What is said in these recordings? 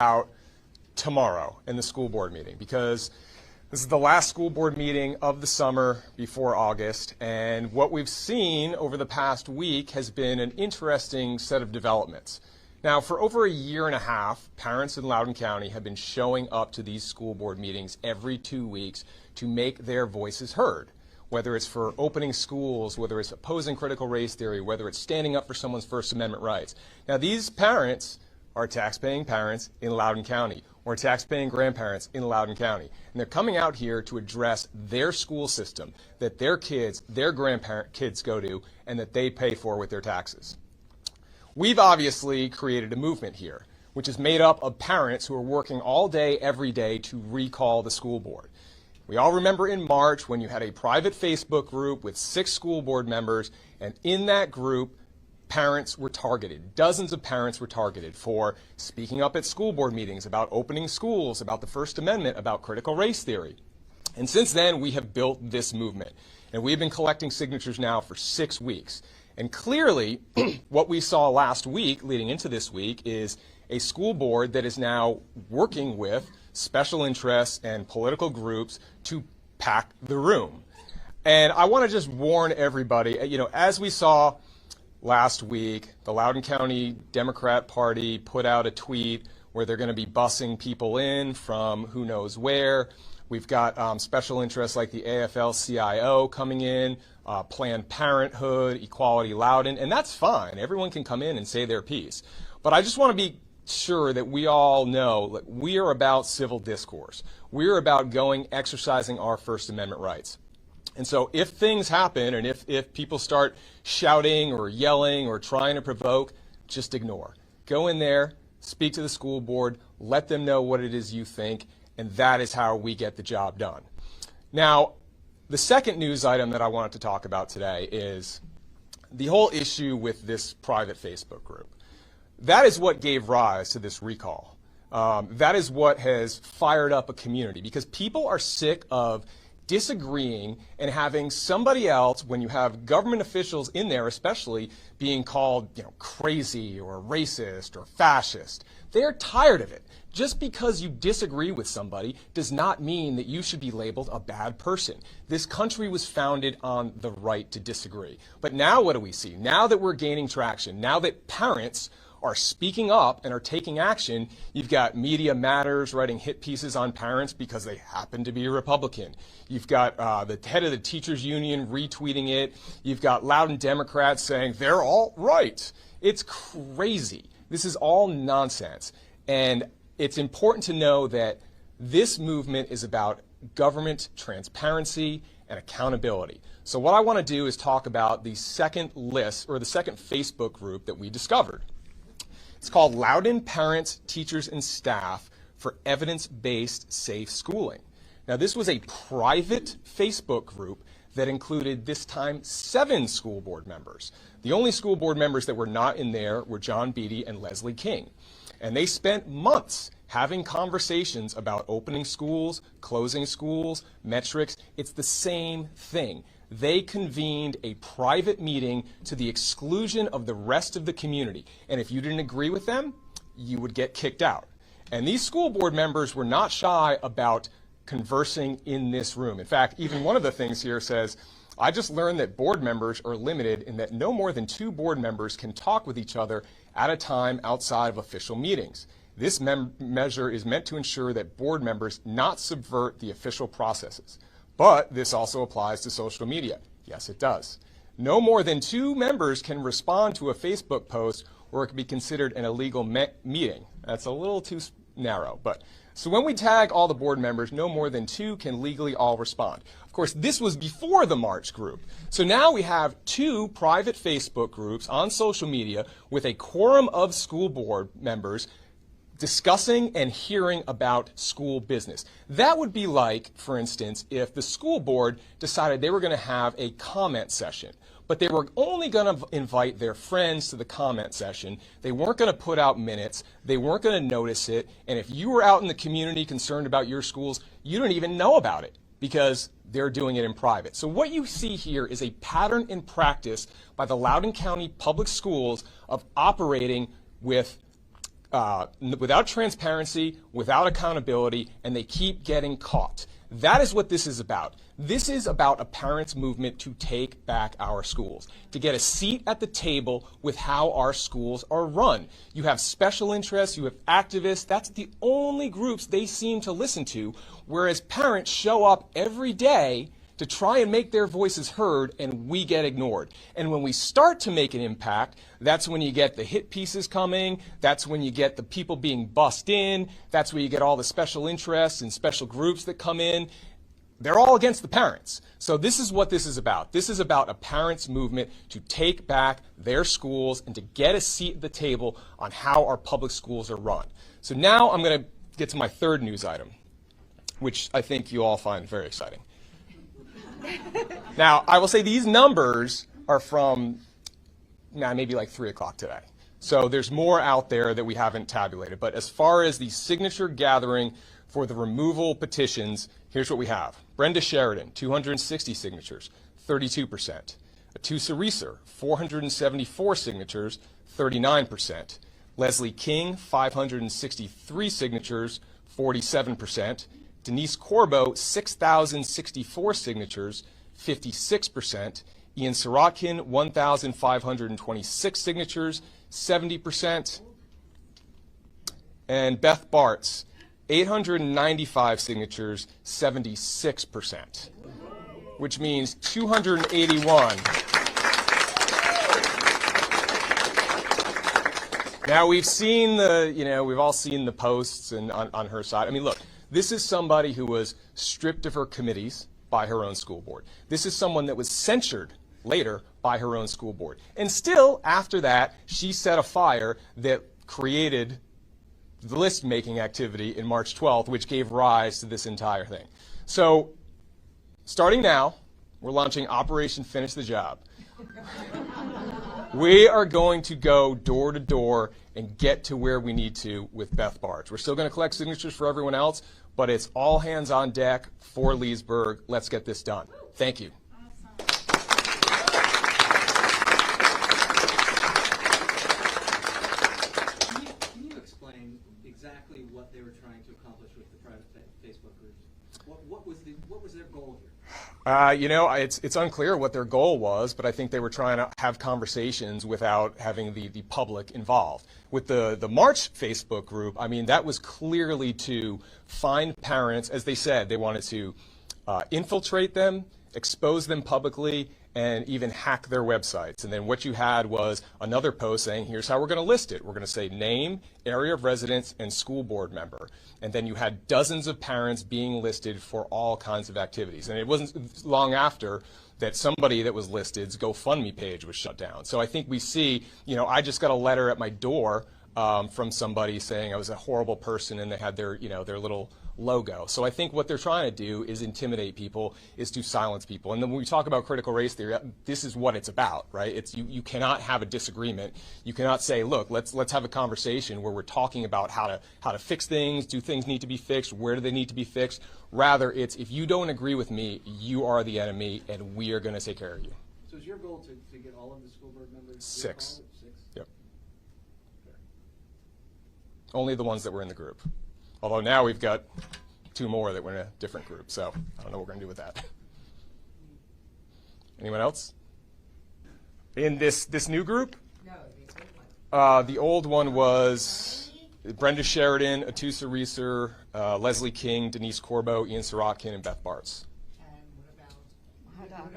about tomorrow in the school board meeting, because this is the last school board meeting of the summer before August, and what we've seen over the past week has been an interesting set of developments. Now, for over a year and a half, parents in Loudoun County have been showing up to these school board meetings every 2 weeks to make their voices heard, whether it's for opening schools, whether it's opposing critical race theory, whether it's standing up for someone's First Amendment rights. Now, these parents are taxpaying parents in Loudoun County, or taxpaying grandparents in Loudoun County. And they're coming out here to address their school system that their kids, their grandparent kids go to, and that they pay for with their taxes. We've obviously created a movement here, which is made up of parents who are working all day, every day to recall the school board. We all remember in March when you had a private Facebook group with 6 school board members, and in that group, parents were targeted. Dozens of parents were targeted for speaking up at school board meetings about opening schools, about the First Amendment, about critical race theory. And since then, we have built this movement. And we've been collecting signatures now for 6 weeks. And clearly, what we saw last week, leading into this week, is a school board that is now working with special interests and political groups to pack the room. And I want to just warn everybody, as we saw last week, the Loudoun County Democrat Party put out a tweet where they're going to be busing people in from who knows where. We've got special interests like the AFL-CIO coming in, Planned Parenthood, Equality Loudoun, and that's fine. Everyone can come in and say their piece. But I just want to be sure that we all know that we are about civil discourse. We are about exercising our First Amendment rights. And so if things happen and if people start shouting or yelling or trying to provoke, just ignore. Go in there, speak to the school board, let them know what it is you think, and that is how we get the job done. Now, the second news item that I wanted to talk about today is the whole issue with this private Facebook group. That is what gave rise to this recall. That is what has fired up a community, because people are sick of disagreeing and having somebody else, when you have government officials in there especially, being called crazy or racist or fascist. They're tired of it. Just because you disagree with somebody does not mean that you should be labeled a bad person. This country was founded on the right to disagree. But now what do we see? Now that we're gaining traction, now that parents are speaking up and are taking action, you've got Media Matters writing hit pieces on parents because they happen to be a Republican. You've got the head of the teachers union retweeting it. You've got Loudoun Democrats saying they're all right. It's crazy. This is all nonsense. And it's important to know that this movement is about government transparency and accountability. So what I want to do is talk about the second list, or the second Facebook group that we discovered. It's called Loudoun Parents, Teachers, and Staff for Evidence-Based Safe Schooling. Now, this was a private Facebook group that included, this time, 7 school board members. The only school board members that were not in there were John Beatty and Leslie King. And they spent months having conversations about opening schools, closing schools, metrics. It's the same thing. They convened a private meeting to the exclusion of the rest of the community. And if you didn't agree with them, you would get kicked out. And these school board members were not shy about conversing in this room. In fact, even one of the things here says, I just learned that board members are limited in that no more than 2 board members can talk with each other at a time outside of official meetings. This measure is meant to ensure that board members not subvert the official processes. But this also applies to social media. Yes, it does. No more than 2 members can respond to a Facebook post, or it can be considered an illegal meeting. That's a little too narrow. So when we tag all the board members, no more than 2 can legally all respond. Of course, this was before the March group. So now we have 2 private Facebook groups on social media with a quorum of school board members discussing and hearing about school business. That would be like, for instance, if the school board decided they were going to have a comment session, but they were only going to invite their friends to the comment session. They weren't going to put out minutes. They weren't going to notice it. And if you were out in the community concerned about your schools, you didn't even know about it because they're doing it in private. So what you see here is a pattern in practice by the Loudoun County Public Schools of operating with without transparency, without accountability, and they keep getting caught. That is what this is about. This is about a parents' movement to take back our schools, to get a seat at the table with how our schools are run. You have special interests, you have activists. That's the only groups they seem to listen to, whereas parents show up every day to try and make their voices heard, and we get ignored. And when we start to make an impact, that's when you get the hit pieces coming, that's when you get the people being bussed in, that's where you get all the special interests and special groups that come in. They're all against the parents. So this is what this is about. This is about a parents' movement to take back their schools and to get a seat at the table on how our public schools are run. So now I'm going to get to my third news item, which I think you all find very exciting. Now, I will say these numbers are from maybe like 3 o'clock today. So there's more out there that we haven't tabulated. But as far as the signature gathering for the removal petitions, here's what we have. Brenda Sheridan, 260 signatures, 32%. Atusa Reeser, 474 signatures, 39%. Leslie King, 563 signatures, 47%. Denise Corbo, 6,064 signatures, 56%. Ian Sirotkin, 1,526 signatures, 70%. And Beth Bartz, 895 signatures, 76%, which means 281. Now we've seen we've all seen the posts and on her side. I mean, look. This is somebody who was stripped of her committees by her own school board. This is someone that was censured later by her own school board. And still, after that, she set a fire that created the list-making activity in March 12th, which gave rise to this entire thing. So, starting now, we're launching Operation Finish the Job. We are going to go door to door and get to where we need to with Beth Bartz. We're still going to collect signatures for everyone else, but it's all hands on deck for Leesburg. Let's get this done. Thank you. Can you explain exactly what they were trying to accomplish with the private Facebook groups? What was their goal here? It's unclear what their goal was, but I think they were trying to have conversations without having the public involved. With the March Facebook group, I mean, that was clearly to find parents, as they said, they wanted to infiltrate them, expose them publicly, and even hack their websites. And then what you had was another post saying, here's how we're going to list it. We're going to say name, area of residence, and school board member. And then you had dozens of parents being listed for all kinds of activities. And it wasn't long after that somebody that was listed's GoFundMe page was shut down. So I think we see, I just got a letter at my door from somebody saying I was a horrible person, and they had their little logo. So I think what they're trying to do is intimidate people, is to silence people. And then when we talk about critical race theory, this is what it's about, right? It's you cannot have a disagreement. You cannot say, look, let's have a conversation where we're talking about how to fix things, do things need to be fixed, where do they need to be fixed. Rather, it's if you don't agree with me, you are the enemy, and we are going to take care of you. So is your goal to get all of the school board members? 6. 6? Yep. Okay. Only the ones that were in the group. Although now we've got 2 more that were in a different group, so I don't know what we're going to do with that. Anyone else? In this new group? No, the old one was Brenda Sheridan, Atusa Reeser, Leslie King, Denise Corbo, Ian Sirotkin, and Beth Bartz. And what about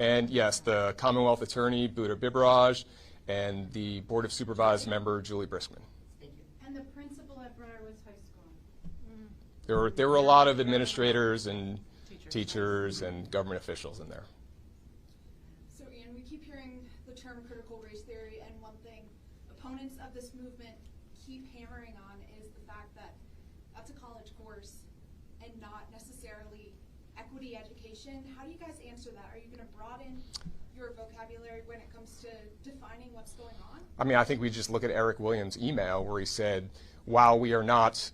And yes, the Commonwealth Attorney, Buddha Bibaraj, and the Board of Supervisors member, Julie Briskman. And the principal at Briarwoods High School. There were a lot of administrators and teachers and government officials in there. So Ian, we keep hearing the term critical race theory, and one thing opponents of this movement keep hammering on is the fact that that's a college course and not necessarily equity education. How do you guys answer that? Are you going to broaden your vocabulary when it comes to defining what's going on? I mean, I think we just look at Eric Williams' email where he said, while we are not,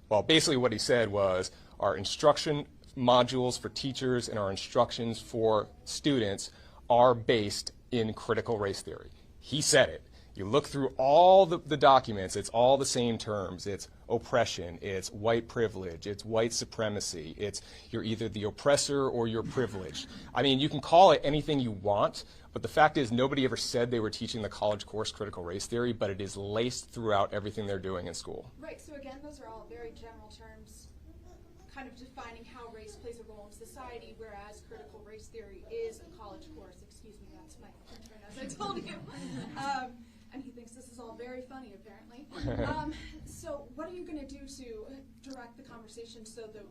well, basically what he said was our instruction modules for teachers and our instructions for students are based in critical race theory. He said it. You look through all the documents, it's all the same terms. It's oppression, it's white privilege, it's white supremacy, it's you're either the oppressor or you're privileged. I mean, you can call it anything you want, but the fact is nobody ever said they were teaching the college course critical race theory, but it is laced throughout everything they're doing in school. Right, so again, those are all very general terms, kind of defining how race plays a role in society, whereas critical race theory is a college course. Excuse me, that's my intern, as I told you. And he thinks this is all very funny, apparently. So what are you going to do to direct the conversation so the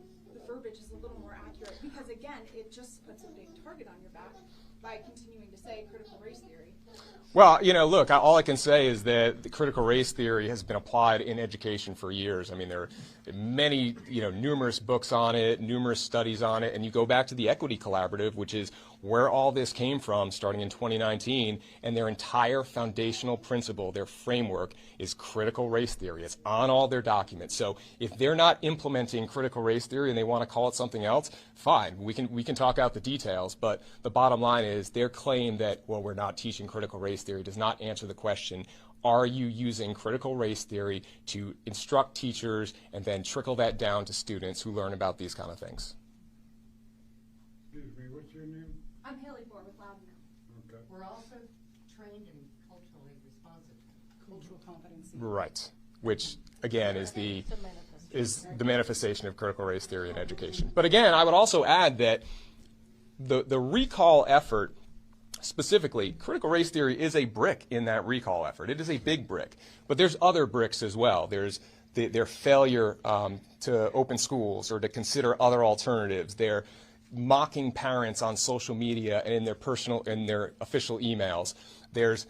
verbiage is a little more accurate? Because again, it just puts a big target on your back by continuing to say critical race theory. Well, you know, look, all I can say is that the critical race theory has been applied in education for years. I mean, there are many, numerous books on it, numerous studies on it, and you go back to the Equity Collaborative, which is where all this came from starting in 2019, and their entire foundational principle, their framework, is critical race theory. It's on all their documents. So if they're not implementing critical race theory and they want to call it something else, fine, we can talk out the details, but the bottom line is their claim that, well, we're not teaching critical race theory does not answer the question, are you using critical race theory to instruct teachers and then trickle that down to students who learn about these kind of things? Excuse me, what's your name? I'm Haley Bohr with Loudoun. Okay. We're also trained in culturally responsive. Cultural competency. Right, which again is the manifestation of critical race theory in education. But again, I would also add that the recall effort, specifically, critical race theory is a brick in that recall effort. It is a big brick. But there's other bricks as well. There's their failure to open schools or to consider other alternatives. Their mocking parents on social media and in their official emails. There's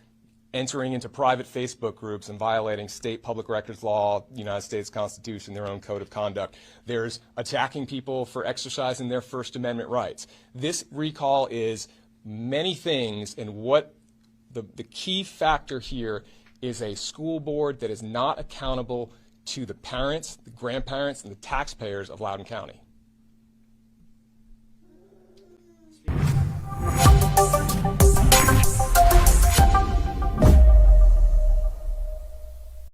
entering into private Facebook groups and violating state public records law, United States Constitution, their own code of conduct. There's attacking people for exercising their First Amendment rights. This recall is many things, and what the key factor here is a school board that is not accountable to the parents, the grandparents, and the taxpayers of Loudoun County.